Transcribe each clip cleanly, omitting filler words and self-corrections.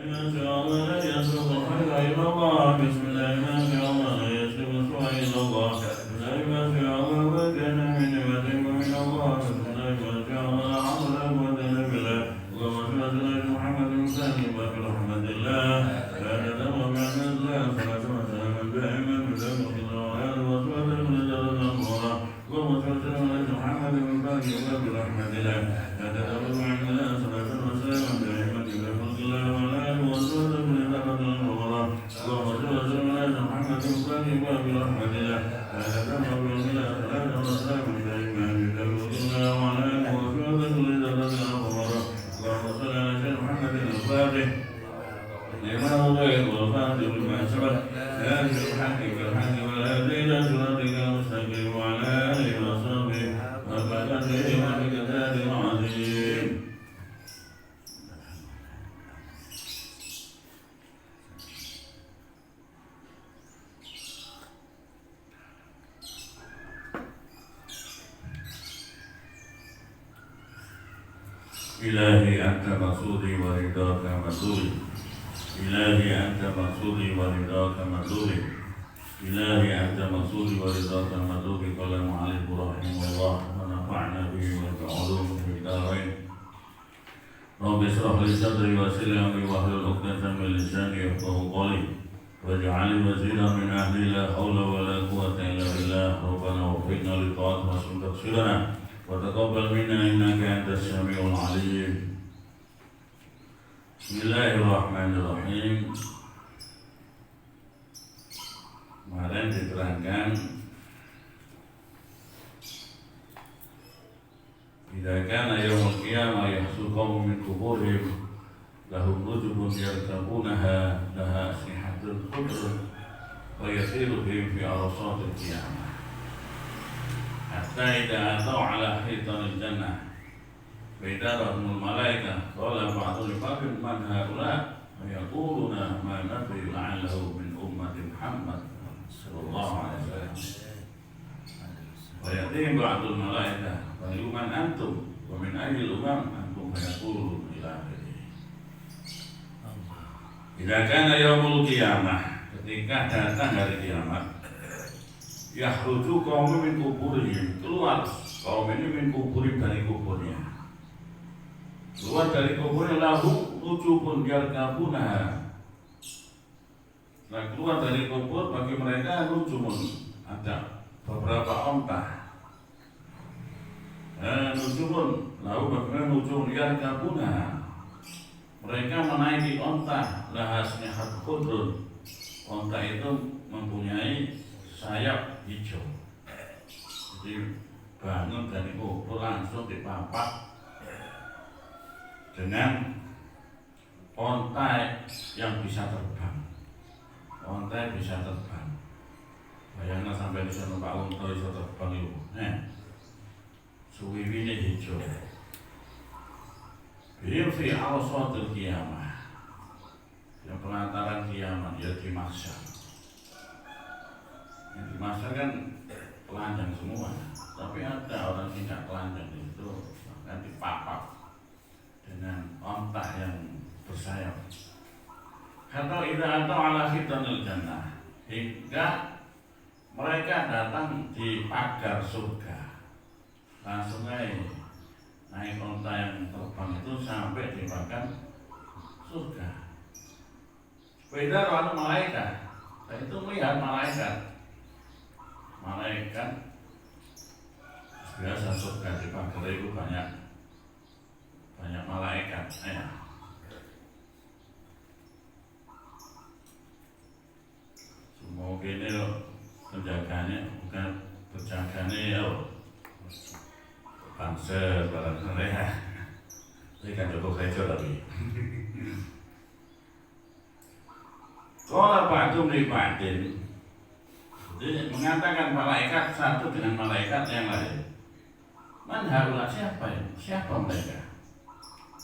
ما شاء الله لا يسبق الخير إلا الله بسم الله ما شاء الله لا يسبق السوء إلا الله بسم الله ما شاء الله ما كان من نعمة من الله بسم الله ما شاء الله لا حول ولا قوة إلا بالله اللهم صل على محمد وسلم برحمة الله لا تدم من الله صلاة وسلام دائما بدم الله وعلى وصحبه من جل الله اللهم صل على محمد وسلم برحمة الله لا تدم من الله صلاة وسلام دائما بدم الله وعلى وصحبه من جل الله اللهم صل على محمد وسلم برحمة الله لا تدم من الله صلاة وسلام دائما بدم الله وعلى وصحبه من جل الله اللهم صل على محمد الفاتح لما أغير والفاتح لما سبق ناصر الحق بالحق والهادي إلى صراطك المستقيم وعلى آله وصحبه وبركاته وبكتاب العظيم. إلهي أنت مقصودي ورضاك مطلوبي إلهي أنت مقصودي ورضاك مطلوبي إلهي أنت مقصودي ورضاك مطلوبي قال المعلم رحمه الله ونفعنا به وبعلومه في الدارين رب اشرح لي صدري ويسر لي أمري واحلل عقدة من لساني يفقهوا قولي واجعل وزيرا من أهلي لا حول ولا قوة إلا بالله ربنا وفقنا لطاعتك وحسن تقصيرنا وتقبل منا إنك أنت السميع العليم. Bismillahirrahmanirrahim. Kemarin diterangkan idza kana yaumul qiyamah yahsul qaumun min quburihim lahum nujubun yarkabunaha laha asnihatun khudr wa yasiru bihim fi arsatil qiyamah hatta idza atau ala hitanil jannah Baidarahumul malaikah qala ba'dul faqim man haula yaquluna ma nadri la'allahu min ummati Muhammad sallallahu alaihi wasallam wa yatihim ba'dul malaikah wa man antum wa min ayyil umam antum yaqulun ila akhirih. Idza kana yaumul qiyamah, ketika datang hari kiamat, yahruju qaumun min kuburihim, keluar kaum ini min kuburihim dari kuburnya. Keluar dari kuburnya lahu nujubun yarkabuna. Setelah keluar dari kubur bagi mereka nujubun, ada beberapa onta. Nujubun lahu bagaimana nujubun yarkabuna. Mereka menaiki onta lahasnya khudrun. Onta itu mempunyai sayap hijau. Jadi bangun dari kubur langsung dipapak dengan onta yang bisa terbang. Onta yang bisa terbang. Bayangkan sampai bisa numpak onta bisa terbang itu. Suwiwine hijau. Bihim fi arsatil qiyamah. Yang pelantaran kiamat ya di mahsyar. Yang di mahsyar kan telanjang semua. Tapi ada orang tidak telanjang itu akan dipapak dengan onta yang bersayap. Hatta idza atau ala khitanil jannah, hingga mereka datang di pagar surga. Langsung naik onta yang terbang itu sampai di pagar surga. Beda orang malaikat, dan itu melihat malaikat. Malaikat biasa surga di pagar itu banyak malaikat. Semua gini loh penjaganya, bukan penjaganya bangsa barang mereka. Ini kan cukup kacau tapi. Kalau ba'dum li ba'din, jadi mengatakan malaikat satu dengan malaikat yang lain. Man haula siapa ya? Siapa mereka?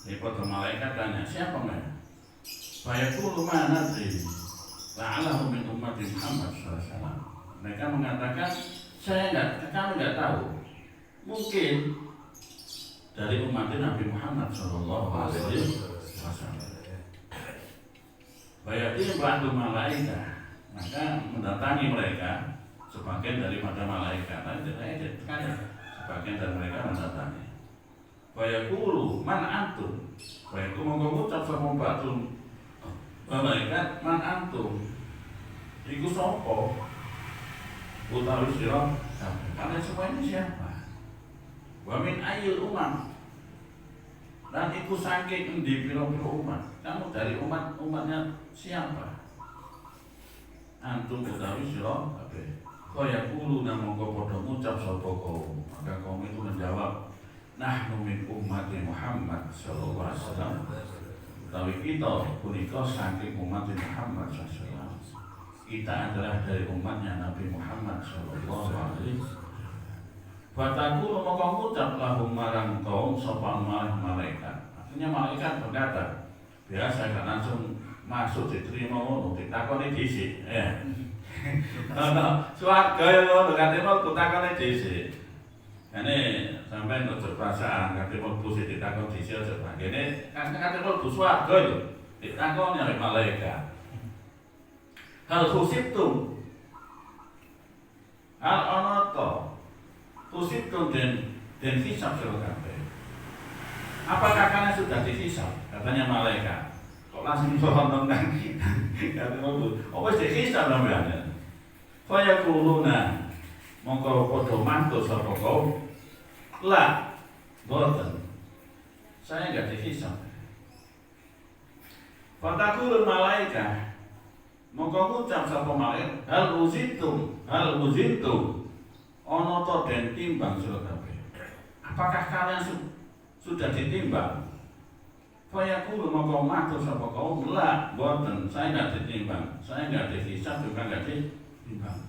Jadi pada malaikat tanya siapa mereka? Fayaqulu ma nadri la'allahu min ummati Muhammad sallallahu alaihi wasallam. Mereka mengatakan kami tidak tahu. Mungkin dari umat Nabi Muhammad sallallahu alaihi wasallam. Bayati ba'du malaika, maka mendatangi mereka sebagian daripada malaikat. Sebagian dari mereka mendatangi. Bayakulu man antum, bayakulu mengucap sama ba'du malaikat man antum. Iku sopo utawi sira kabeh. Kalian semua ini siapa? Wa min ayyul umam. Dan iku saking endi pira-pira umat. Kamu dari umatnya siapa? Antum utawi sira kabeh. Kaya kulo namangka padha ngucap sapa kaum. Maka kaum itu menjawab, nahnu min ummati Muhammad sallallahu alaihi wasallam. Utawi kita punika saking umat Muhammad sallallahu alaihi wasallam. Kita adalah dari umatnya Nabi Muhammad sallallahu alaihi wasallam. Fataku maka ngucap lahum marang kaum sapa malaikat. Artinya malaikat berkata, biasa kan langsung masuk diterima ngono, ditakoni dhisik. Swarga ya ngono kate mau ditakoni dhisik. Ane sampeyan ojo perasaan kate mau bus ditakoni dhisik aja bagene kan kate mau bus swarga lho. Ditakoni oleh malaikat. Hal khusibtum hal onoto khusibtum dan hisab sira kabeh. Apakah kalian sudah dihisab? Katanya malaikat. Kok langsung sono nang kate mau apa wis dihisab sampeyan? Faya kuluna mongko padha mantu sapa kaum. La boten. Saya enggak dihisab. Fatakulul malaikat mongko ngucap sapa malaikat hal uzitum ana ta den timbang sira kabeh. Apakah kalian sudah ditimbang? Fayaqulu mongko matur sapa kaum la boten saya enggak ditimbang. Saya enggak dihisab juga enggak ditimbang.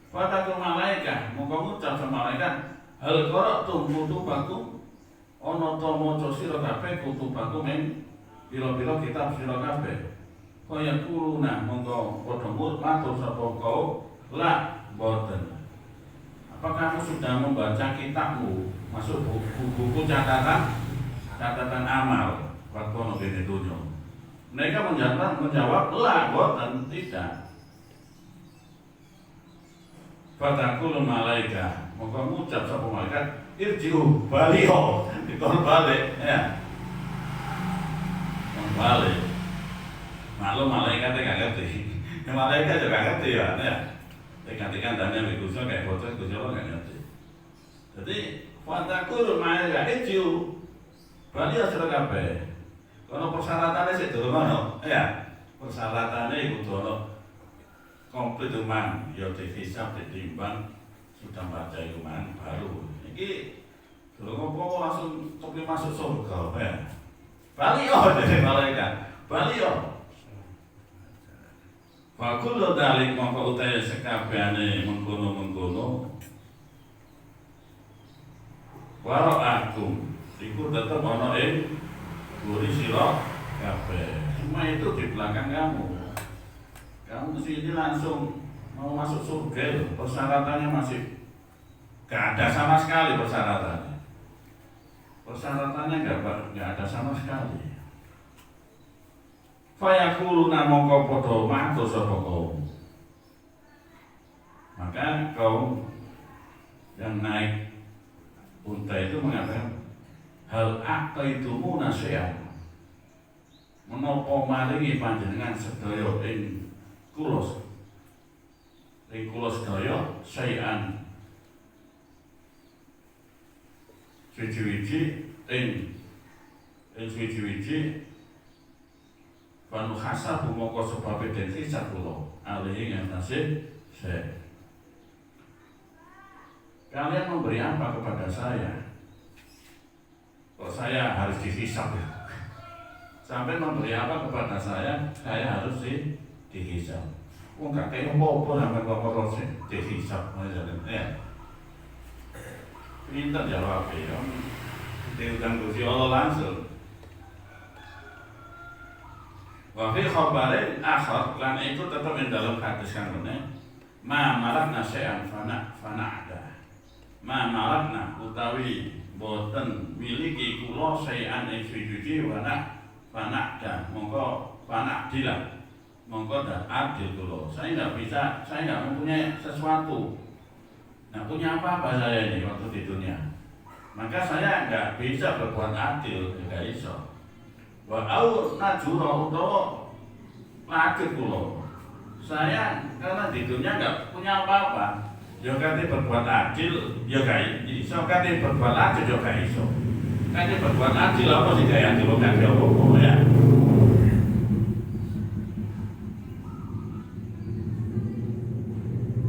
Fatakul malaikat mongko ngucap sapa malaikat hal qara'tum kutubakum ana ta maca sira kabeh kutubakum ing pira-pira kitab sira kabeh. Kaya kuluna mongko padha matur sapa kaum la boten. Apa kamu sudah membaca kitabmu masuk buku catatan amal waktu nabi dunia? Mereka menjawab la boten, tidak. Fatakul malaikat mongko ngucap sapa malaikat irji'u baliho dikon balik ya. Balik. Maklum malaikat gak ngerti. Malaikat juga ngerti ya. Ketika tanya Gusti kayak bocah Gusti Allah gak ngerti. Jadi fatakul malaikat itu bali sira kabeh. Kono persyaratannya sik durung ono. Ya. Persyaratannya kudu ono komplit iman, ya dihisab ditimbang sudah baca iman baru. Iki durung apa langsung cepet masuk surga ya. Bali dari malaikat. Bali wa kullu dzalik mongko utahe sekabehane mengkono-mengkono wara'akum iku tetep ana ing guri sira kabeh. Semua itu di belakang kamu. Kamu sini langsung mau masuk surga, persyaratannya masih gak ada sama sekali persyaratannya. Persyaratannya gak ada sama sekali. Fayaquluna mongko padha matur sapa kaum. Maka kaum yang naik unta itu mengatakan hal aqaitu nasya'an. Menapa maringi panjenengan sedaya ing kula sedaya syai'an suci-suci ing suci-suci Panu khasa bumoko sebab den hisab kula alih ing atase saya. Kalian memberi apa kepada saya? Kok saya harus dihisab ya? Sampai memberi apa kepada saya harus dihisab. Wong gak kaya apa-apa sampai kok dihisab ya. Pinter jawab ya. Diundang Gusti Allah langsung. Wa fi khabarin akhar lan itu tetap yang dalam hadis kan benar. Ma marakna syai'an fana'da. Ma marakna utawi boten miliki kula syai'an ing suci wa panak dan mongko panak dilah mongko dan adil kula. Saya nggak mempunyai sesuatu, nggak punya apa-apa saya ini waktu di dunia. Maka saya nggak bisa berbuat adil, nggak iso. Wa au najura utawa lajut kula. Saya karena di dunia nggak punya apa-apa. Ya kate berbuat adil, ya gak iso. Kate berbuat adil, ya gak iso. Kate berbuat adil apa sih gak adil, gak ada apa-apa ya.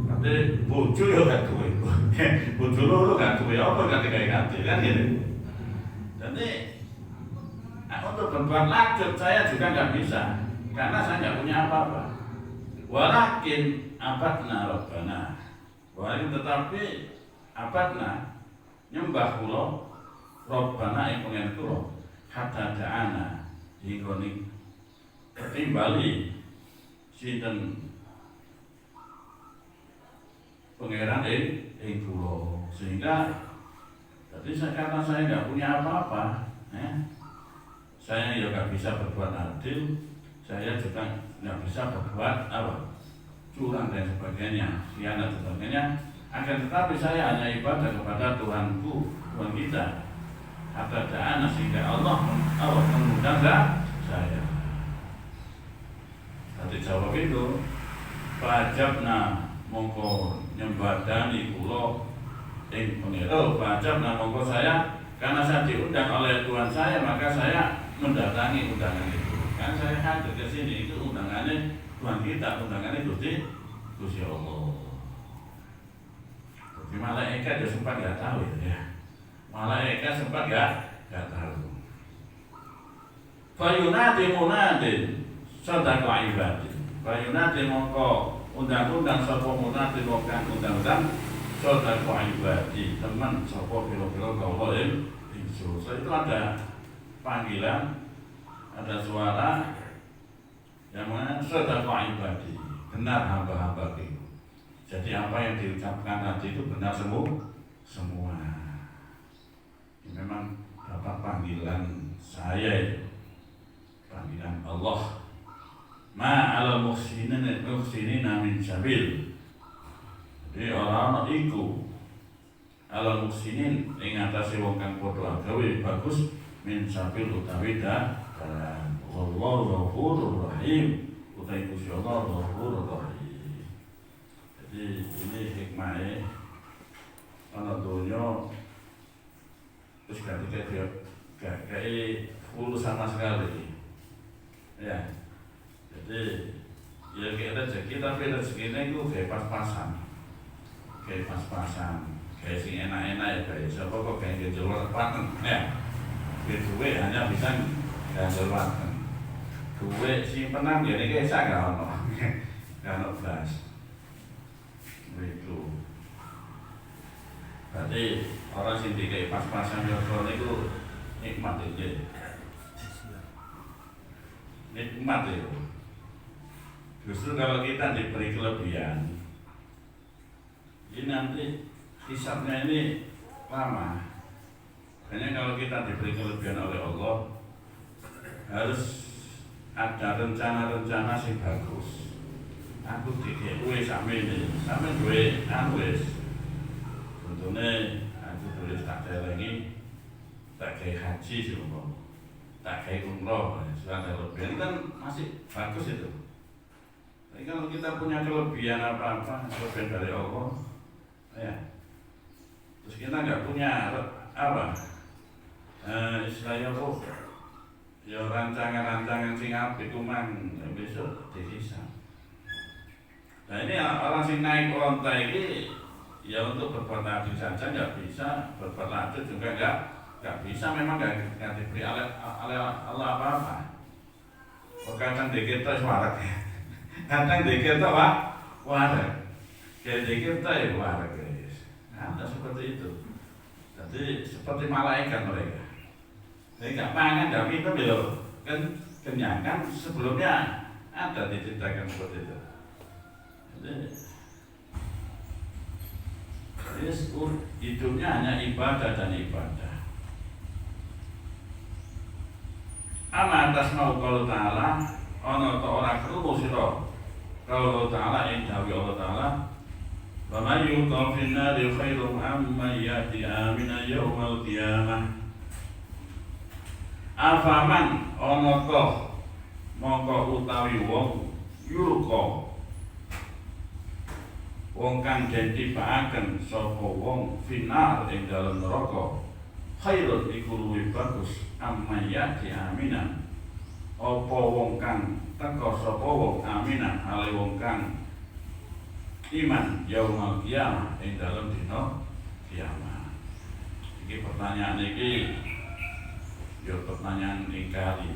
Kate bojo ya gak duwe. Bojo loro gak duwe apa kate gak adil kan gitu. Jadi untuk berbuat lanjut saya juga nggak bisa karena saya nggak punya apa-apa. Walakin abadna Rabbana. Walakin tetapi abadna nyembah kula Rabbana ing pengen kula hatta da'ana hingga ketimbali sinten pangeran ing kula sehingga jadi karena saya nggak punya apa-apa saya ya nggak bisa berbuat adil, saya juga nggak bisa berbuat apa curang dan sebagainya, khianat dan sebagainya. Akan tetapi saya hanya ibadah kepada Tuhanku, Tuhan kita. Hatta da'ana sehingga Allah mengundang saya. Tadi jawab itu, fajabna mongko nyembadani kula ing pengira. Fajabna mongko saya karena saya diundang oleh Tuhan saya maka saya mendatangi undangan itu. Kan saya hadir ke sini itu undangannya Tuhan kita, undangannya Gusti Allah. Jadi malaikat ya sempat nggak tahu ya. Malaikat sempat nggak tahu. Fayunadi munadin sadaqa ibadi. Fayunadi mongko undang-undang sapa munadin wong kang undang-undang sadaqa ibadi teman sapa pira-pira kawula ingsun. So itu ada panggilan, ada suara yang mana sadaqa ibadi, benar hamba-hamba itu. Jadi apa yang diucapkan tadi itu benar semua. Ini memang dapat panggilan saya itu, panggilan Allah. Ma'al muhsinin min sabil. Jadi orang iku alal muhsinin ing atase wong kang padha agawe bagus min sabil utawi dalan. Wallahu ghafurur rahim. Utai Gusti Allah ghafurur rahim. Jadi ini hikmahnya ana donya terus ketika dia kayak full sama sekali. Ya. Jadi ya kayak rezeki tapi rezekinya itu kayak pas-pasan. Kayak pas-pasan. Kayak sing enak-enak ya kayak siapa kok kayak jual paten ya. Duit hanya bisa ganjel paten. Duit simpenan jadi kayak saya nggak ono. Nggak ono belas. Begitu. Berarti orang sing dikai pas-pasan yoga niku nikmat itu. Nikmat itu. Justru kalau kita diberi kelebihan, ini nanti hisabnya ini lama. Hanya kalau kita diberi kelebihan oleh Allah, harus ada rencana-rencana yang bagus. Aku dikek duwe sampe duwe wis. Untune aku tulis tak telengi tak kayak haji sih tak kayak umroh. Sudah kelebihan kan masih bagus itu. Tapi kalau kita punya kelebihan apa-apa, kelebihan dari Allah, ya, terus kita nggak punya apa, istilahnya apa, ya rancangan-rancangan sing apik kuman besok dihisab. Nah ini orang sing naik onta ini, ya untuk berbuat adil saja nggak bisa, berbuat lanjut juga nggak bisa, memang nggak diberi oleh Allah apa-apa. Kadang dikit itu warak ya. Kadang dikir itu warak, kayak dikir itu ya warak guys. Ada seperti itu. Jadi seperti malaikat mereka. Jadi nggak pangan, nggak minum ya kan kenyang kan sebelumnya ada diceritakan seperti itu. Jadi hidupnya hanya ibadah dan ibadah. Ama atas mau kalau Ta'ala ana ta ora krungu sira kalau Ta'ala ing dawuh Allah Ta'ala wa may yulqa fin nari khairum amma yati amina yaumal qiyamah. Afaman ana ta mongko utawi wong yulqa wong kang den tibakaken sapa wong finar ing dalem neraka khairun iku luwih bagus amma yati aminan apa wong kang teka sapa wong aminan ale wong kang iman yaumal qiyamah ing dalem dina kiamat. Iki pertanyaan iki ya pertanyaan ingkari.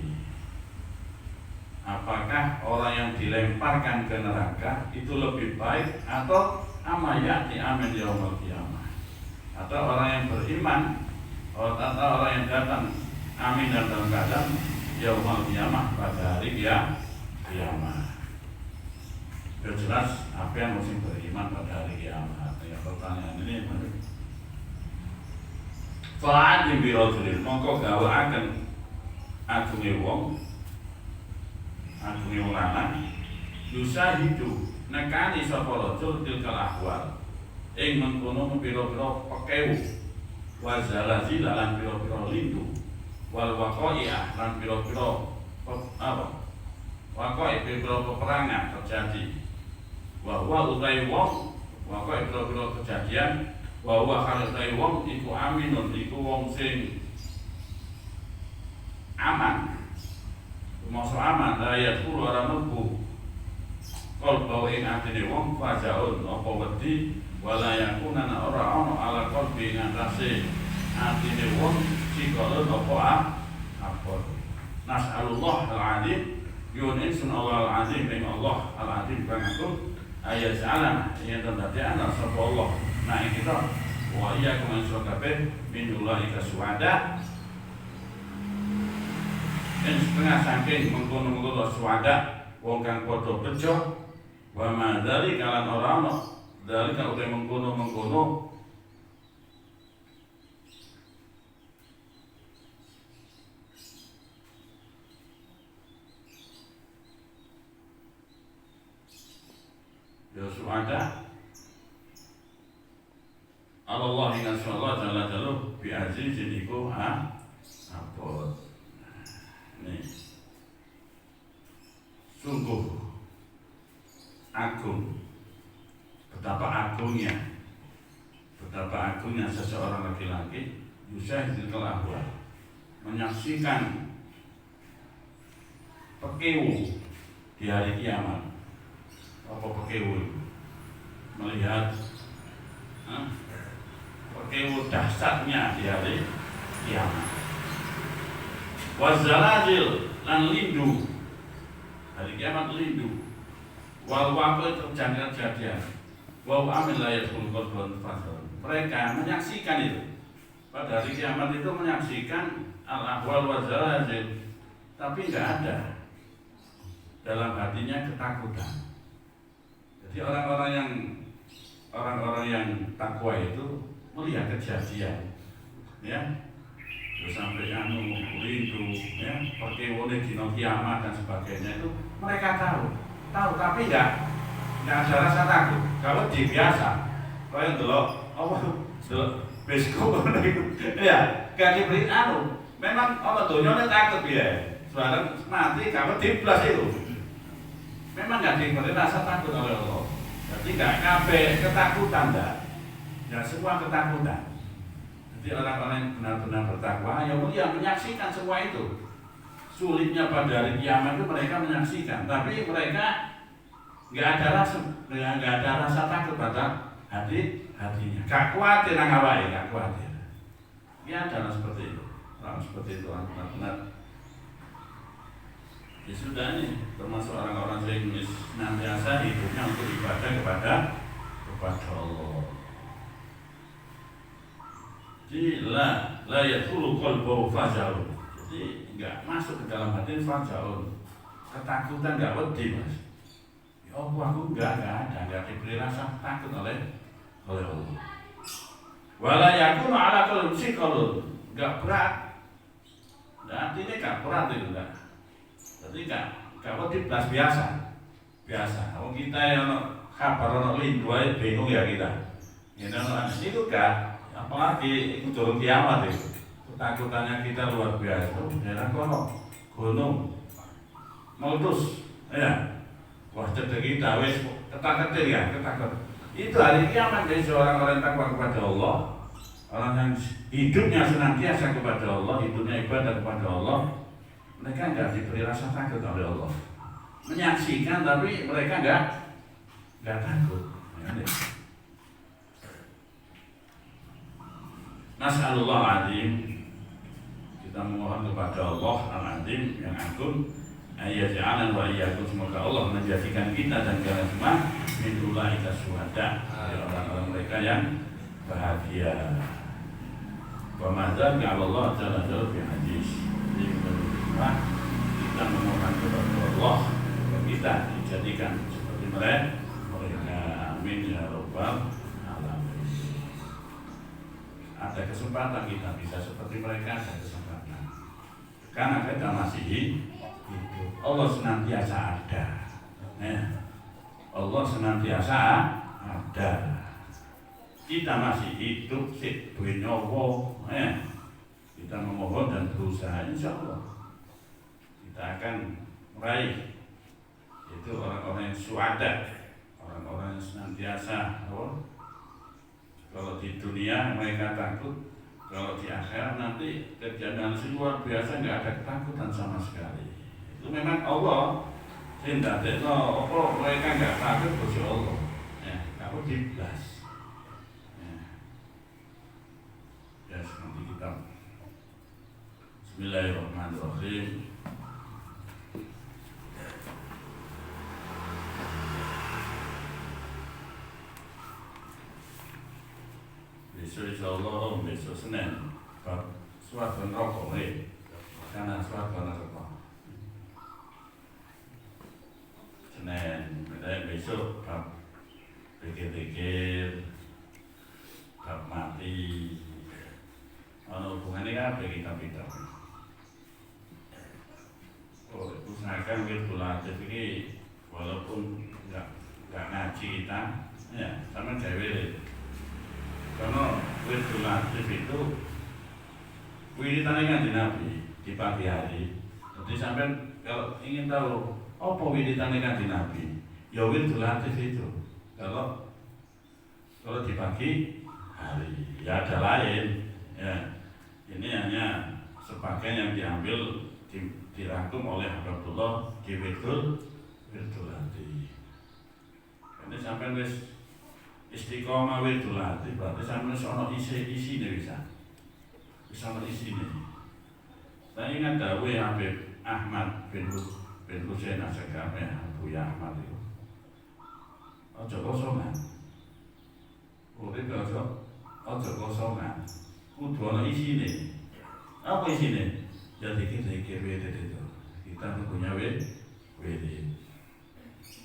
Apakah orang yang dilemparkan ke neraka itu lebih baik atau amayati amin yaumul qiyamah? Atau orang yang beriman atau orang yang datang amin dan dalam keadaan yaumul qiyamah pada hari kiamat? Ya jelas apa yang mesti beriman pada hari kiamat. Ya pertanyaan ini fa'ad bi rajulin mongko gawe akan agunge wong agunge wong lanang yusahidu nekani sapa rajul tilkal ahwal ing mengkono pira-pira pekewu wa zalazil lan pira-pira lindu wal waqai'ah lan pira-pira apa waqai' pira-pira peperangan terjadi wa huwa utai wong waqai' pira-pira kejadian wa huwa khalaqai wong iku aminun iku wong sing aman. Maksud aman ayat kulo ora mlebu kalbu ing atine wong fajaun apa wedi wala yakuna ora ana ala qalbi ngatasi atine wong sikolon apa apa nas'alullah al-azim yunin sunallah al-azim ing Allah al-azim kang agung ayat salam yen dadi ana sapa Allah nah kita wa iyyakum an syukabe min ulaika suada dan setengah saking mengkono-mengkono suada wong kang padha bejo wa madzali kalan ora ono dari kang udah mengkono-mengkono ya suada Allah insyaallah jalla jalaluhu bi azizin iku apa nih sungguh agung betapa agungnya seseorang laki-laki yusyahidul ahwal menyaksikan pekewu di hari kiamat. Apa pekewu? Melihat pekewu dahsyatnya di hari kiamat. Wazalazil lan lindu hari kiamat lindu wal waqi terjadi wa amin la yadkhul qalbun fasal mereka menyaksikan itu pada hari kiamat itu menyaksikan al-ahwal wazalazil tapi enggak ada dalam hatinya ketakutan. Jadi orang-orang yang takwa itu melihat kejadian ya sampai rindu ya perkewone dina kiamat dan sebagainya itu mereka tahu tapi enggak ada rasa takut kalau di biasa kaya ndelok apa ndelok besok ya gak diberi memang ana donyane takut ya sebarang mati kamu diblas itu memang gak diberi rasa takut oleh Allah jadi gak kabeh ketakutan ya semua ketakutan. Jadi orang-orang yang benar-benar bertakwa yang menyaksikan semua itu. Sulitnya pada hari kiamat itu mereka menyaksikan, tapi mereka nggak ada rasa takut pada hatinya. Gak khawatir nang awake, gak khawatir. Ya adalah seperti itu. Orang seperti itu orang benar-benar. Ya sudah ini termasuk orang-orang yang senantiasa hidupnya untuk ibadah kepada Allah. Jadi la yadkhulu qalbu fajaun. Jadi enggak masuk ke dalam hati fajaun. Ketakutan enggak wedi, Mas. Ya Allah, aku enggak diberi rasa takut oleh Allah. Wala yakunu ala qalbi qalb. Enggak berat. artinya gak berat itu enggak. Jadi gak wajib belas biasa. Kalau kita yang kabar ono lindu aja bingung ya kita. Itu gak, apalagi itu turun kiamat itu. Ketakutannya kita luar biasa. Daerah gunung meletus, ya. Wah cedek kita wis ketakut ya, ketakut. Itu hari kiamat dari seorang orang takwa kepada Allah, orang yang hidupnya senantiasa kepada Allah, hidupnya ibadah kepada Allah. Mereka enggak diberi rasa takut oleh Allah. Menyaksikan tapi mereka enggak takut. Nas'alullah azim. Kita memohon kepada Allah al-azim yang agung, ayat'alan wa iyyakum, semoga Allah menjadikan kita dan kalian semua min ulaika syuhada, orang-orang mereka yang bahagia. Wa madzal Allah jalla jalla fi hadis. Kita memohon kepada Allah kita dijadikan seperti mereka. Amin ya rabbal alamin. Ada kesempatan kita bisa seperti mereka, ada kesempatan. Karena kita masih hidup, Allah senantiasa ada. Allah senantiasa ada. Kita masih hidup, sik duwe nyawa. Kita memohon dan berusaha, insya Allah kita akan meraih itu orang-orang yang suada, orang-orang yang senantiasa. Kalau di dunia mereka takut, kalau di akhirat nanti kejadian luar biasa, nggak ada ketakutan sama sekali. Itu memang Allah tidak ada mereka nggak takut kepada Allah. Kamu diblas. Ya seperti kita. Bismillahirrahmanirrahim. Besok insyaallah besok Senin surat rokok karena surat rokok Senin besok bab pikir-pikir bab mati hubungannya apa kita usahakan Wirdul Latif ini walaupun nggak ngaji kita ya sama gawe. Karena Wirdul Latif itu wiridan Kanjeng Nabi di pagi hari. Jadi sampai kalau ingin tahu apa wiridan Kanjeng Nabi, ya Wirdul Latif itu. Kalau di pagi hari ya ada lain. Ya, ini hanya sebagian yang diambil dirangkum oleh Abdullah di Wirdul Latif. Ini sampai wis istiqomah Wirdul Latif, berarti sampai sono isi nih bisa ono isine. Saya ingat dawuh Habib Ahmad bin Husain Asy'ari Buya Ahmad itu. Aja kosongan. Urip aja kosongan. Kudu ono isine. Apa isine? Ya dikir-dikir itu. Kita punya WD.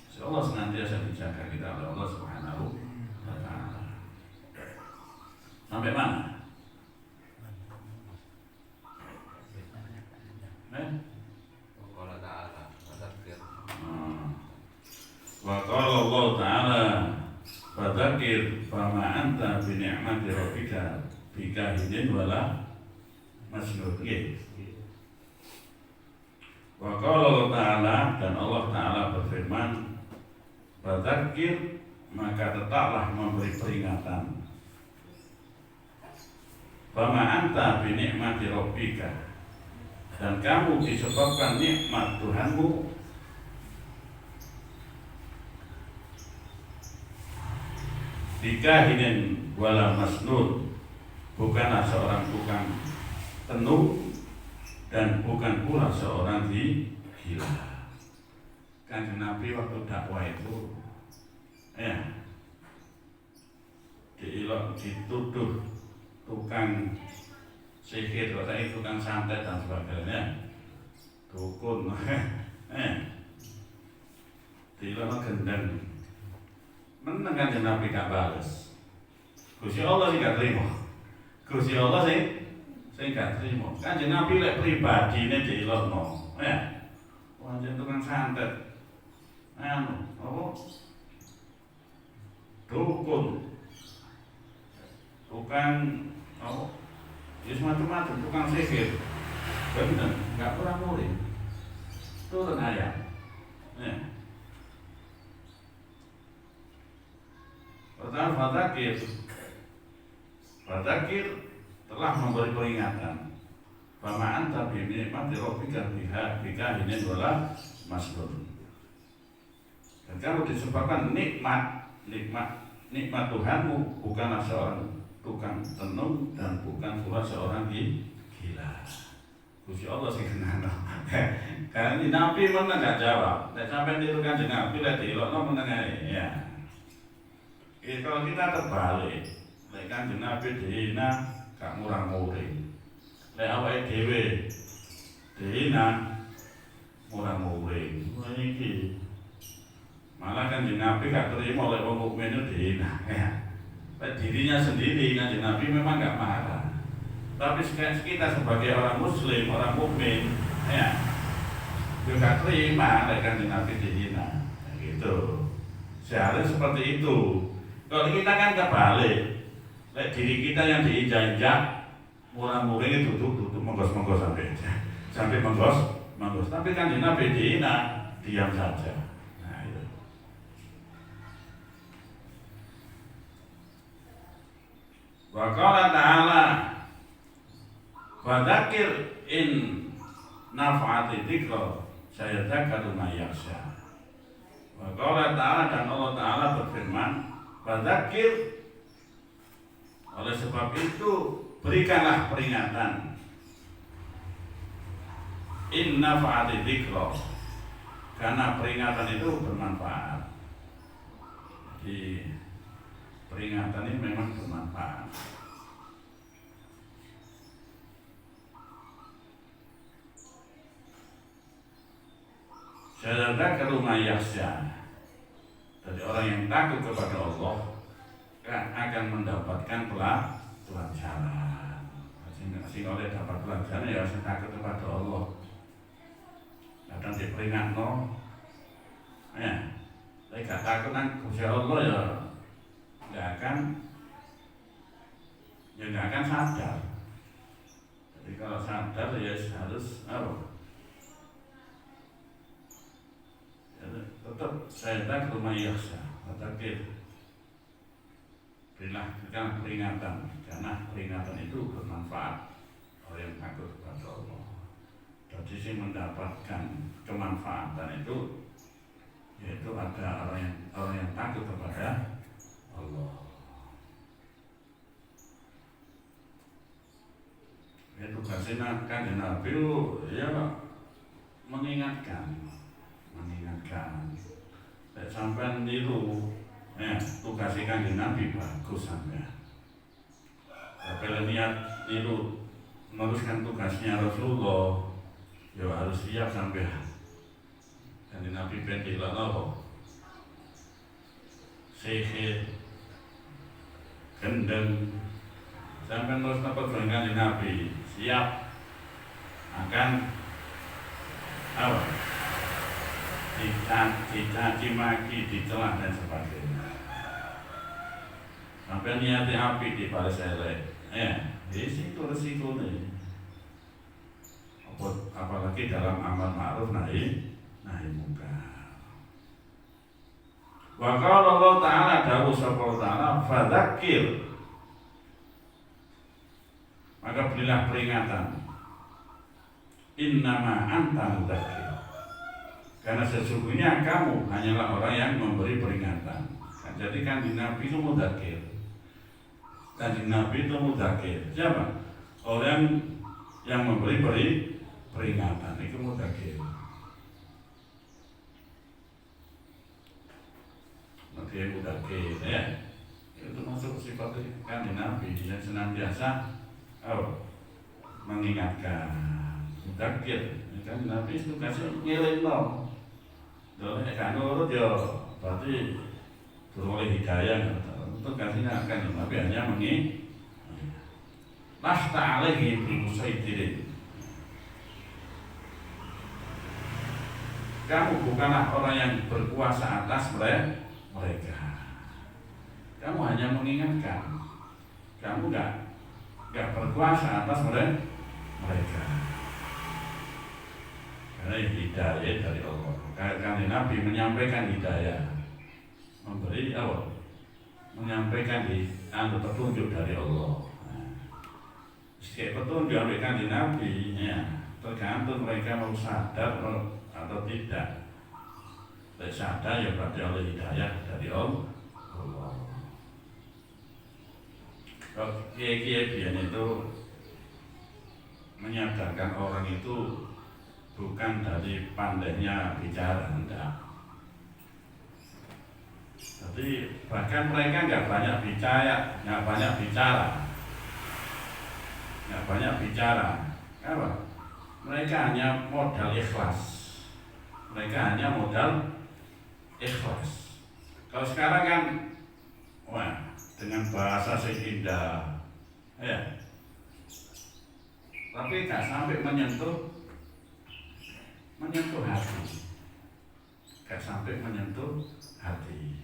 Insyaallah senantiasa dijaga kita oleh Allah Subhanahu wa taala. Sampai mana? Wa qala Allah Ta'ala fadzakir fama anta bi ni'mati rabbika bikahinin wala masnun. Wa qala Allah Ta'ala, dan Allah Ta'ala berfirman, fadzakir, maka tetaplah memberi peringatan. Fama anta bi ni'mati rabbika, dan kamu disebabkan nikmat Tuhanmu bikahinin wala masnun, bukanlah seorang tukang tenung dan bukan pula seorang gila. Kanjeng Nabi waktu dakwah itu dituduh tukang sihir, katanya tukang santet dan sebagainya, dukun, dilama gendeng, menang Kanjeng Nabi gak balas. Gusti Allah sih gak terima, Gusti Allah sih sing gak trimo. Kanjeng Nabi lek pribadine diilokno, ya. Pancen tukang santet. Anu, apa? Dukun. Tukang apa? Ya macam-macam, tukang sihir. Bener, gak pernah murid. Turun ayat. Ya. Pertama Fadzakir telah memberi peringatan. Famaan tapi nikmat rabbika bikahinin wala masrur. Dan kalau disebabkan nikmat Tuhanmu bukanlah seorang tukang tenung dan bukan pula seorang gila. Gusti Allah sih kenal. Karena ini Nabi mana nggak jawab. Dan sampai itu kan Nabi lah diilokno menengah ya. Kalau kita terbalik, kan Nabi dihina gak murah-murih. Lek awake dhewe dihina murah-murih. Iki malah kan Nabi gak terima oleh wong mukmin itu dihina ya. Dirinya sendiri kan Nabi memang gak marah. Tapi kita sebagai orang muslim, orang mukmin ya juga terima lek kan Nabi dihina gitu. Seharusnya seperti itu. Kalau kita kan kebalik, diri kita yang diinjak-injak, murah-murah duduk menggos-menggos sampai menggos. Tapi kan di Nabi dihina, diam saja. Nah itu. Wa qala ta'ala, fadzakir in naf'ati dzikra sayadzakkaru man yakhsha. Wa qala ta'ala, dan Allah Ta'ala berfirman, fadzakir, oleh sebab itu berikanlah peringatan. Inna fa'ati dzikra, karena peringatan itu bermanfaat. Jadi peringatan ini memang bermanfaat. Sayadzakkaru man yakhsha. Jadi orang yang takut kepada Allah akan mendapatkan pelajaran. Sehingga oleh dapat pelajaran ya harus takut kepada Allah. Kadang diperingat ya. Tapi gak takut nang Gusti Allah ya nggak akan sadar. Jadi kalau sadar ya harus apa? Tetap saya tak rumah yakhsha, tetapi berilah peringatan, karena peringatan itu bermanfaat oleh yang takut kepada Allah. Jadi sih mendapatkan kemanfaatan itu, yaitu ada orang yang takut kepada Allah. Itu tugasnya kan Nabi ya mengingatkan. Sampai niru tugasnya kanjeng Nabi bagus sampai. Tapi niat niru meneruskan tugasnya Rasulullah ya harus siap sampai. Kanjeng Nabi bentilan apa? Sihir, gendeng, sampai terus dapat kanjeng Nabi siap akan apa? Dicaci maki, dicela dan sebagainya. Sampai niatnya api di baris elek. Risiko nih. Apalagi dalam amal ma'ruf nahi munkar. Wa qala Allah Ta'ala dawuh sapa Ta'ala fadzakir. Maka berilah peringatan. Innama anta mudzakir. Karena sesungguhnya kamu hanyalah orang yang memberi peringatan. Jadi kanjeng Nabi itu mudzakir. Kanjeng Nabi itu mudzakir. Siapa? Orang yang memberi peringatan itu mudzakir. Nanti mudzakir ya. Itu masuk sifat kanjeng Nabi yang senantiasa mengingatkan. Mudzakir. Kanjeng Nabi itu kasih ngelingno. Kalau kan nurut ya berarti durung oleh hidayah. Untuk kasihnya akan Nabi hanya lasta alaihi bimusaidirin. Kamu bukanlah orang yang berkuasa atas mereka. Kamu hanya mengingatkan. Kamu nggak berkuasa atas mereka. Karena hidayah dari Allah. Karena Nabi menyampaikan hidayah, memberi apa? Menyampaikan petunjuk dari Allah. Setiap petunjuk diberikan di Nabi, ya, tergantung mereka mau sadar atau tidak. Tidak sadar ya berarti oleh hidayah dari Allah. Kalau kiai-kiai biar itu menyadarkan orang itu bukan dari pandainya bicara, enggak. Jadi bahkan mereka nggak banyak bicara. Apa? Mereka hanya modal ikhlas. Kalau sekarang kan, wah, dengan bahasa indah, ya, tapi nggak sampai menyentuh hati.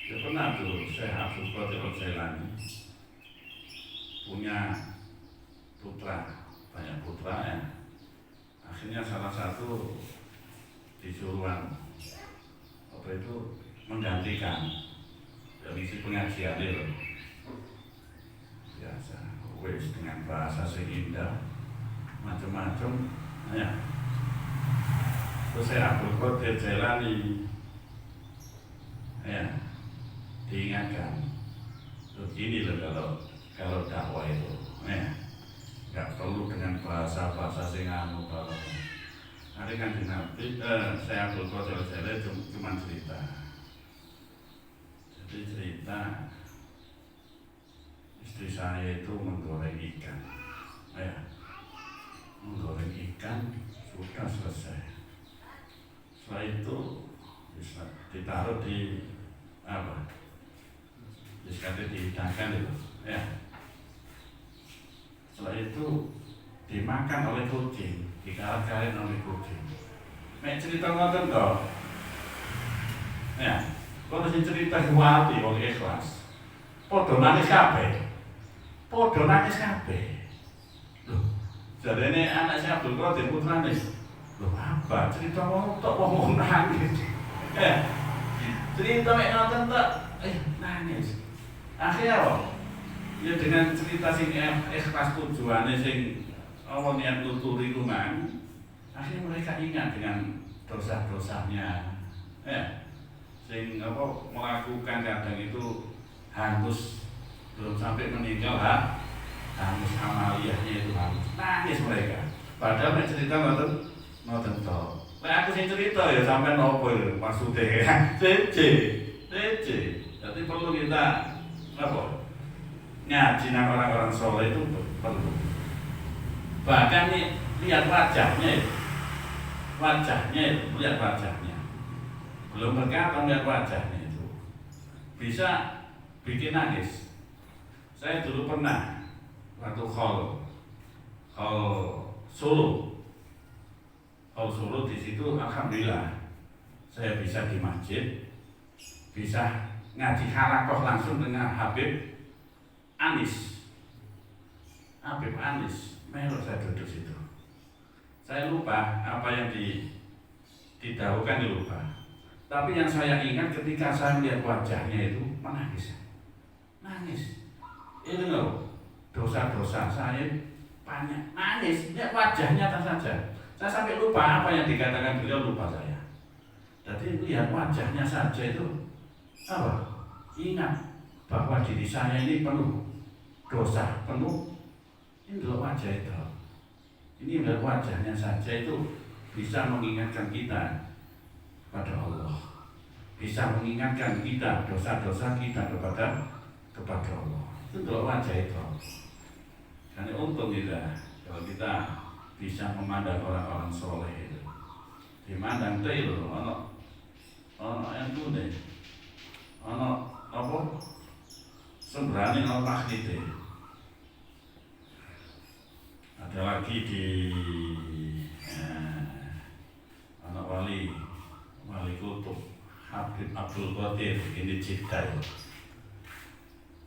Ya pernah tuh Syekh Abdul Qadir Al-Jailani punya banyak putra ya. Akhirnya salah satu disuruhan apa itu menggantikan dari si pengajian itu biasa, wes dengan bahasa indah macam-macam ya. Terus saya Abdul Qadir Jailani ya diingatkan, begini loh kalau dakwah itu ya nggak perlu dengan bahasa singanu kalau nanti kan di Nabi saya Abdul Qadir Jailani cuma cerita. Jadi cerita istri saya itu menggoreng ikan ya, sudah selesai. Setelah itu ditaruh di apa? Dihidangkan itu, ya. Setelah itu dimakan oleh kucing, dikaret-karet oleh kucing. Mek cerita ngoten toh, ya. Kalau si cerita kuwati wong ikhlas, podo nangis kabeh. Loh, jadi ini anak saya Abdul Qadir putrane. Loh apa? Cerita wong nangis. Cerita mek ngoten tok, nangis. Akhirnya apa? Ya dengan cerita sing ikhlas tujuane sing Allah niat nuturi kuman. Akhirnya mereka ingat dengan dosa-dosanya. Sing apa melakukan kadang itu hangus belum sampai meninggal hangus amaliyahnya itu hangus. Nangis mereka. Padahal nek cerita ngoten tok. Nek aku sing cerita ya sampean opo lho maksudnya. Cece. Jadi perlu kita apa? Ngaji nang orang-orang soleh itu perlu. Bahkan nih lihat wajahnya. Lihat wajahnya. Belum berkata lihat wajahnya itu. Bisa bikin nangis. Saya dulu pernah waktu khol Solo di situ alhamdulillah saya bisa di masjid, bisa ngaji halakoh langsung dengan Habib Anis, melok saya duduk situ. Saya lupa apa yang didahulukan lupa. Tapi yang saya ingat ketika saya melihat wajahnya itu nangis. Ini loh, dosa-dosa saya banyak, nangis. Lihat wajahnya saja. Saya sampai lupa apa yang dikatakan beliau, lupa saya. Jadi lihat wajahnya saja itu apa? Ingat bahwa diri saya ini penuh dosa, ini loh wajah itu. Ini lihat wajahnya saja itu bisa mengingatkan kita pada Allah, bisa mengingatkan kita dosa-dosa kita kepada Allah. Itu kalau wajah itu. Karena untung kita kalau kita bisa memandang orang-orang soleh itu. Dimandang itu ono yang tuh deh, ono apa? sembrani nol magnite. Ada lagi di anak wali kutub Habib Abdul Qadir ini Cidai.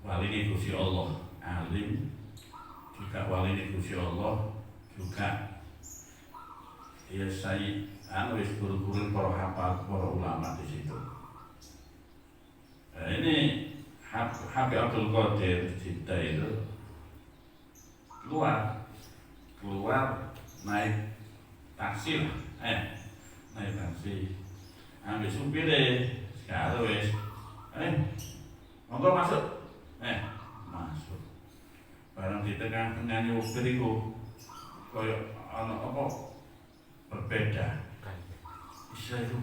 Wali ini Gusti Allah, alim, juga wali ini Gusti Allah, juga dia wis guru-guru para hafal, para ulama di situ. Nah, ini Habib Abdul Qadir Cidai itu keluar naik taksi lah, naik taksi, ambil supir sekarang wes, monggo masuk, masuk, barang di tengah-tengah nyupir itu, koyok anak apa berbeda, istilah itu,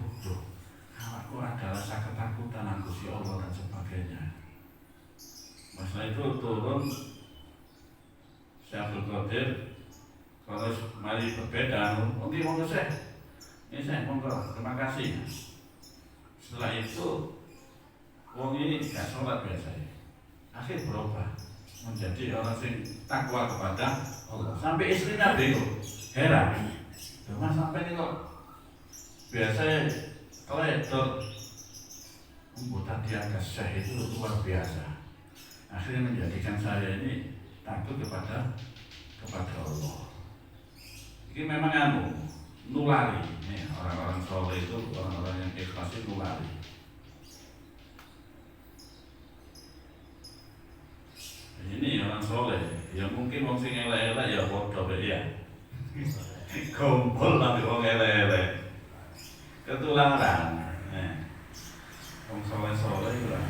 aku ada rasa ketakutan aku si Allah dan sebagainya. Masalah itu turun, saya berkotir. Kalau mari berbeda, monggo saya, ini saya monggo, terima kasih. Setelah itu, wong ini gak sholat biasanya, akhir berubah menjadi orang yang takwa kepada Allah. Sampai istrinya bingung, heran, mas sampai ini kok biasanya teledor, membuat di atas syekh itu luar biasa. Akhirnya menjadikan saya ini takut kepada Allah. Ini memang nulari, orang-orang soleh itu, orang-orang yang ikhlas itu nulari. Ini orang soleh, ya mungkin wong sing elek-elek ya bodoh ya. Kumpul tapi wong elek-elek, ketularan. Wong soleh-soleh itu lah.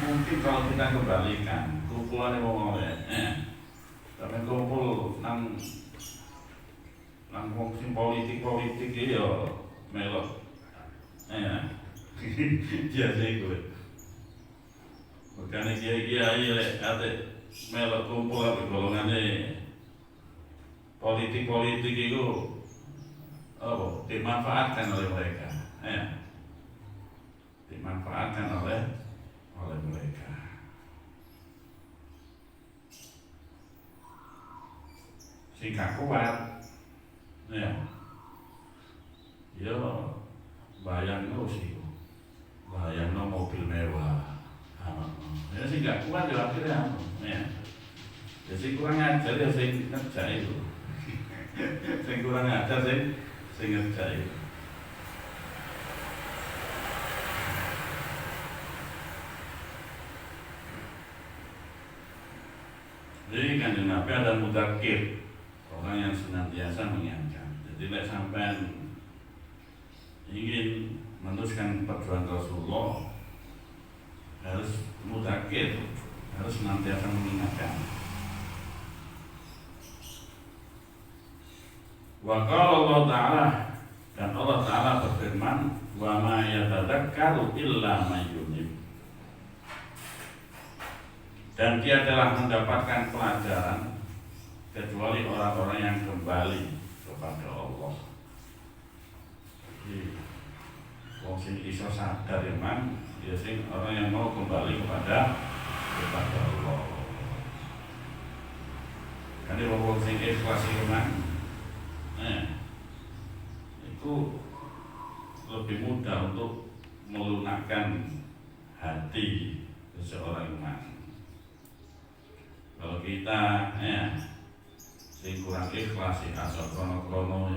Mungkin kalau kita kembalikan, kumpulannya wong elek, tapi kumpul nang wong sing politik ya melok biasa iku makanya kiai lek ate melok kumpul ape golongane politik itu apa dimanfaatkan oleh mereka dimanfaatkan oleh mereka. Sing gak kuat ya bayangno sih, bayangno mobil mewah, ya sih gak kuat ya akhirnya, ya sih kurang ajar ya sing ngerjain itu, sing kurang ajar sing ngerjain. Jadi kan Nabi ada mudakir, orang yang senantiasa mengingatkan. Jadi nek sampean ingin meneruskan perjuangan Rasulullah harus mudakir, harus senantiasa mengingatkan. Wa qala Allah Ta'ala, dan Allah Ta'ala berfirman, wa ma yatadzakkaru illa man yunib. Dan dia telah mendapatkan pelajaran kecuali orang-orang yang kembali kepada Allah. Jadi, wong sing iso sadar iman, ya sing orang yang mau kembali kepada Allah. Karena wong sing ikhlas iman, itu lebih mudah untuk melunakkan hati seseorang iman. Kalau kita sing kurang ikhlas asal krono-krono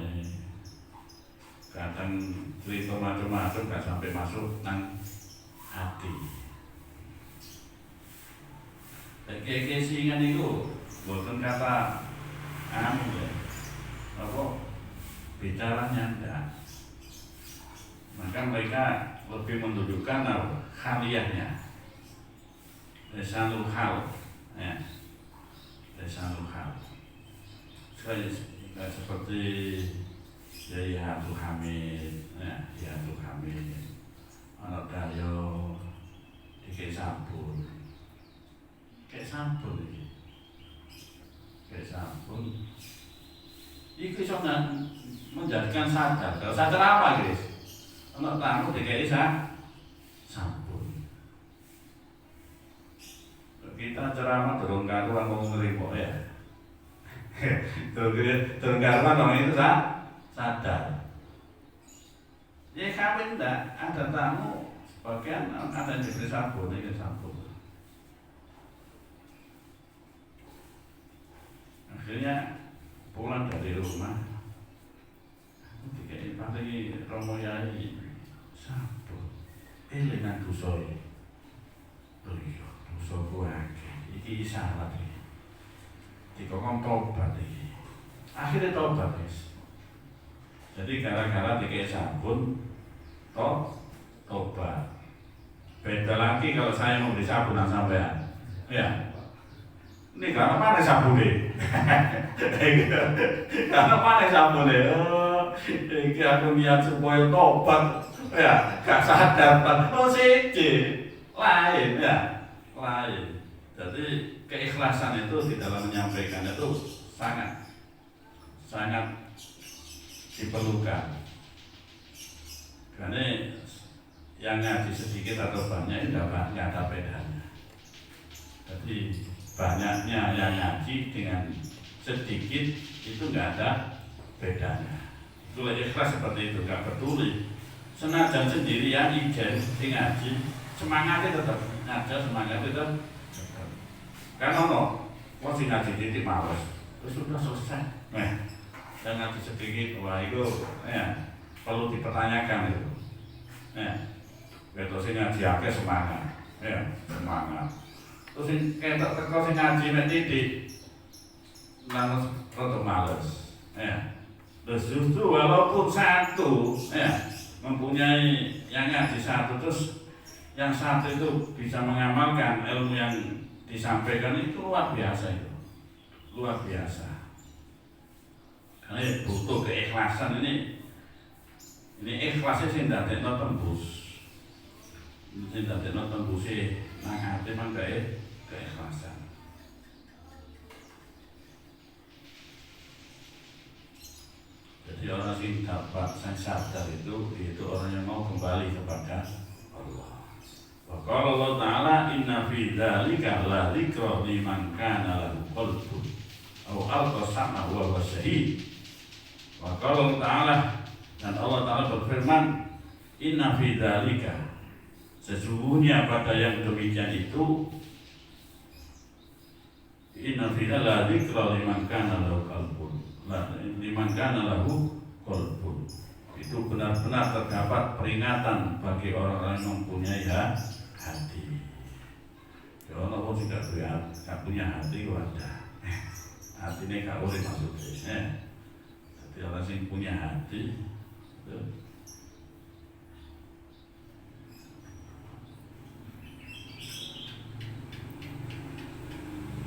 kadang cerita macam-macam gak sampai masuk nang hati. Kayak singan itu bukan kata apa bicaranya enggak. Maka mereka lebih menunjukkan khaliyahnya, lisanul hal, lisanul hal. Seperti Yai Abdul Hamid, Abdul Hamid, anak Dayo, kayak sampun ini, kayak sampun. Iku soalnya menjadikan sadar. Kalau sadar apa guys? Anak tamu kayak sampun. kita ceramah durung karuan wong nrimo ya. Durung karuan wong itu sadar. Ya kawin ndak, ada tamu sebagian ada yang diberi sabun, ini sabun. Akhirnya pulang dari rumah, dikai paling Romo Yai sabun, dengan dosa. Oh iya, dosa ku akeh. Iki salah iki. Dikongkon tobat iki. Akhirnya tobat guys. Jadi gara-gara dikai sabun, tobat. Beda lagi kalau saya mau beli sabunan sampean. Ya. Ini karena mana sabune? Karena mana sabune? Oh, iki aku niat supaya tobat. Ya, gak sadar. Oh, siji. Lain ya, lain. Jadi keikhlasan itu di dalam menyampaikan itu sangat diperlukan. Karena yang ngaji sedikit atau banyak itu nggak ada bedanya. Jadi banyaknya yang ngaji dengan sedikit itu nggak ada bedanya. Itulah ikhlas seperti itu, nggak peduli. Senajan sendirian ijen ngaji. Semangatnya tetap ngajar, semangatnya tetap. Karena mau sih ngaji titik males, terus sudah selesai. Dan ngaji sedikit, wah itu ya perlu dipertanyakan itu. Betul sih ngaji akeh semangat, semangat. Terus kayak terkau sih ngaji titik, lalu tetap males. Terus justru walaupun satu, mempunyai yang ngaji satu terus. Yang satu itu bisa mengamalkan ilmu yang disampaikan itu luar biasa itu, luar biasa. Karena butuh keikhlasan ini ikhlasnya sih tidak ada tembus, tidak ada tembus sih, nang hati memang keikhlasan. Jadi orang yang dapat sang sadar itu orang yang mau kembali kepada Allah. Qala Allah Ta'ala inna fi dzalika la dzikra liman kana lahu qalbun aw alqa sam'a wa huwa syahid. Wa qala Allah Ta'ala dan Allah Ta'ala berfirman inna fi dzalika sesungguhnya pada yang demikian itu inna fi dzalika la dzikra liman kana lahu qalbun liman kana lahu qalbun itu benar-benar terdapat peringatan bagi orang-orang yang mempunyai hati. Kalau orang tidak punya hati, wadah. Hati ini gak boleh maksudnya. Jadi orang yang punya hati, itu.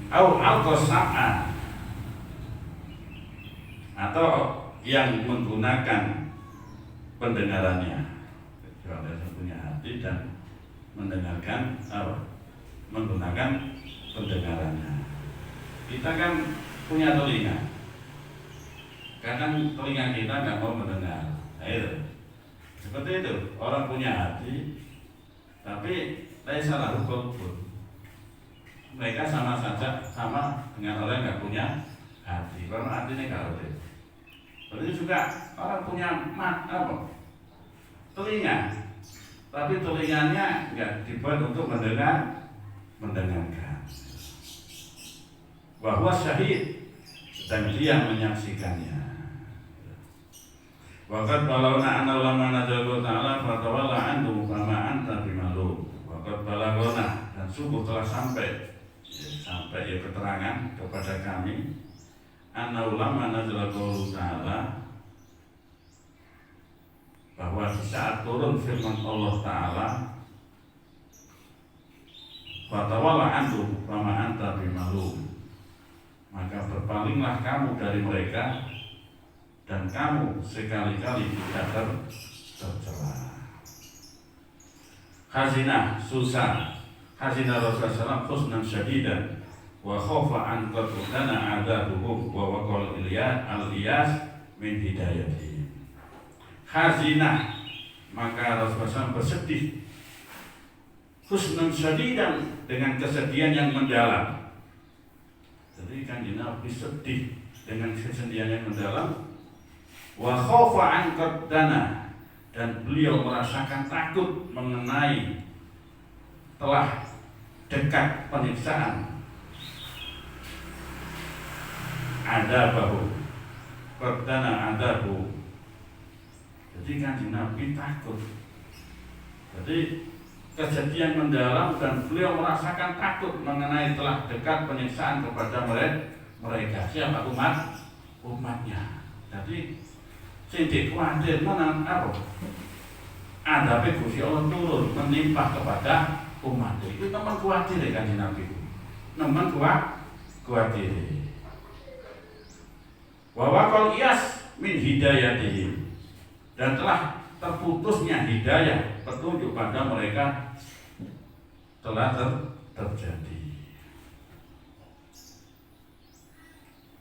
Al-Qas'ah atau yang menggunakan pendengarannya. Kalau dia punya hati dan mendengarkan menggunakan pendengarannya. Kita kan punya telinga. Kadang telinga kita nggak mau mendengar. Seperti itu. Orang punya hati, tapi laisa lahu qalbun. Mereka sama saja sama dengan orang yang nggak punya hati. Karena hatinya nggak ada. Berarti juga orang punya telinga. Tapi telinganya nggak dibuat untuk mendengarkan. Bahwa syahid dan dia menyaksikannya. Waqad balagna anna ulama jalla ta'ala fatawalla anhu kama anta bimalum. Waqad balagna dan sungguh telah sampai keterangan kepada kami anna ulama jalla ta'ala bahwa di saat turun firman Allah Ta'ala fatawalla anhu kama anta bimalum, maka berpalinglah kamu dari mereka dan kamu sekali-kali tidak tercela. Khazinah susah, khazinah Rasulullah khusnan syadidan wa khawfa an qadana adabuhum wa waqal al-iyas min hidayati. Khazinah, maka Rasulullah bersedih husnan syadidan, dengan kesedihan yang mendalam. Jadi Kanjeng Nabi sedih dengan kesedihan yang mendalam. Wa khaufa an qaddana, dan beliau merasakan takut mengenai telah dekat penyiksaan. Adabahu, qaddana adabu. Jadi Kanjeng Nabi takut. Jadi kesedihan mendalam dan beliau merasakan takut mengenai telah dekat penyiksaan kepada mereka. Siapa? Umatnya. Jadi sing dikuatir menang apa? Adabe Gusti Allah turun menimpa kepada umat. Itu teman kuatir ya Kanjeng Nabi. Teman kuatir. Wa waqal iyas min hidayatihi, dan telah terputusnya hidayah petunjuk pada mereka telah terjadi,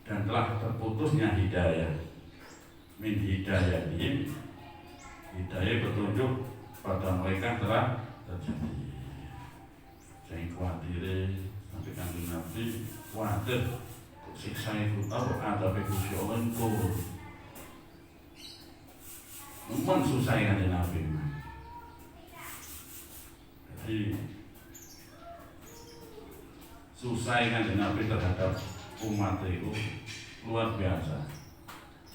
dan telah terputusnya hidayah min hidayatihim, hidayah petunjuk pada mereka telah terjadi. Jangan khawatir sampai Kanjeng Nabi khawatir siksa itu ada Gusti Allah turun. Memang susah Kanjeng Nabi. Jadi susah Kanjeng Nabi terhadap umat itu luar biasa.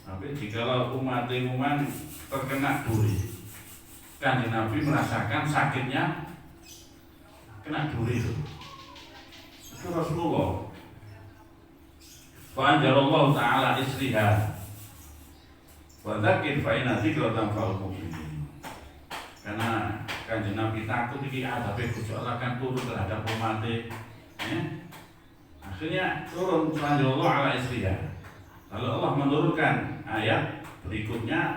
Tapi jika umat terkena duri, Kanjeng Nabi merasakan sakitnya kena duri itu. Itu Rasulullah. Fa anzalallahu ta'ala isriha wa dzakir fa inna dzikra tanfa'ul mu'minin. Karena Kanjeng Nabi takut iki adabe Gusti Allah akan turun terhadap umat akhirnya turun fa anzalallahu ala isriha. Lalu Allah menurunkan ayat berikutnya,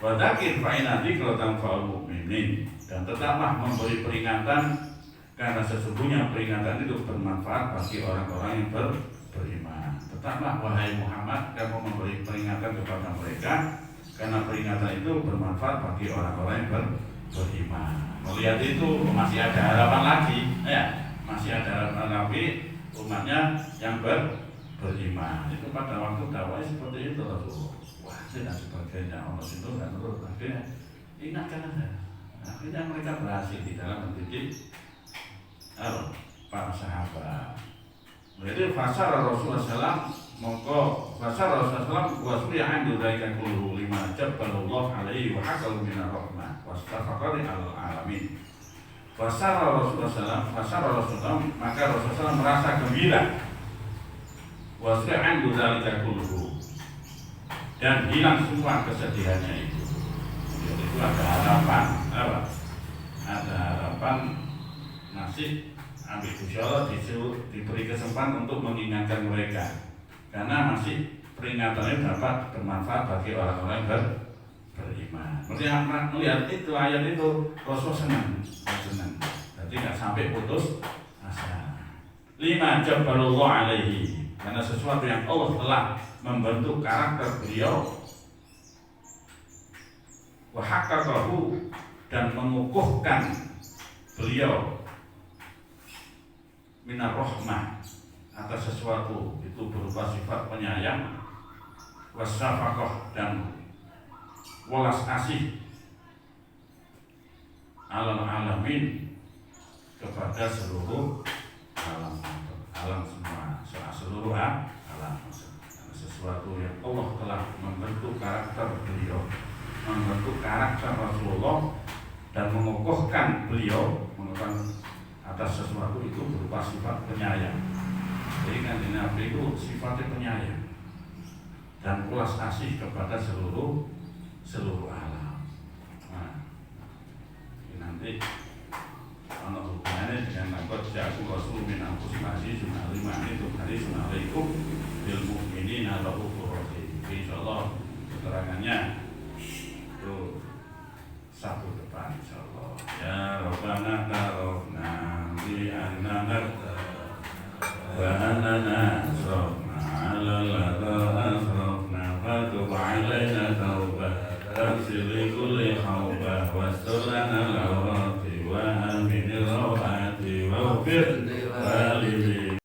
wa dzakir fa inna dzikra tanfa'ul mu'minin, dan tetaplah memberi peringatan karena sesungguhnya peringatan itu bermanfaat bagi orang-orang yang beriman. Tetaplah wahai Muhammad, kamu memberi peringatan kepada mereka, karena peringatan itu bermanfaat bagi orang-orang yang beriman. Melihat itu masih ada harapan lagi, ya, masih ada harapan lagi umatnya yang beriman. Itu pada waktu dakwah seperti itu Rasulullah. Wah, dan sebagainya Allah itu nggak nurut. Akhirnya ingatkan aja. Akhirnya mereka berhasil di dalam mendidik para sahabat. Jadi fasar Rasulullah SAW, mongko fasar Rasulullah SAW wasli andu daikan kullu lima jabbalullah alaihi wa hakal minar rahmah wastafaqari alal alamin. Fasar Rasulullah SAW, maka Rasulullah SAW merasa gembira. Wasli andu daikan kullu, dan hilang semua kesedihannya itu. Jadi itu ada harapan, ada harapan nasib ambil Gusti Allah diberi kesempatan untuk mengingatkan mereka, karena masih peringatannya dapat bermanfaat bagi orang-orang beriman. Melihat itu ayat itu Rasulullah senang. Jadi nggak sampai putus asa. Lima jabbalullah alaihi, karena sesuatu yang Allah telah membentuk karakter beliau, wa haqqaqahu, dan mengukuhkan beliau, minar rahmah, atas sesuatu itu berupa sifat penyayang, wasyafaqah, dan welas asih, alal alamin, kepada seluruh alam semua, seluruh alam. Sesuatu yang Allah telah membentuk karakter beliau, membentuk karakter Rasulullah, dan mengukuhkan beliau atas sesuatu itu berupa sifat penyayang. Jadi Kanjeng Nabi itu sifatnya penyayang dan welas asih kepada seluruh alam. Nah, nanti ana hubungannya dengan laqad ja'akum rasulun min anfusikum azizun 'alaikum bil mu'minina raufur rahim. Insyaallah keterangannya itu Sabtu depan insyaallah. Ya Rabbana tarafna bi anna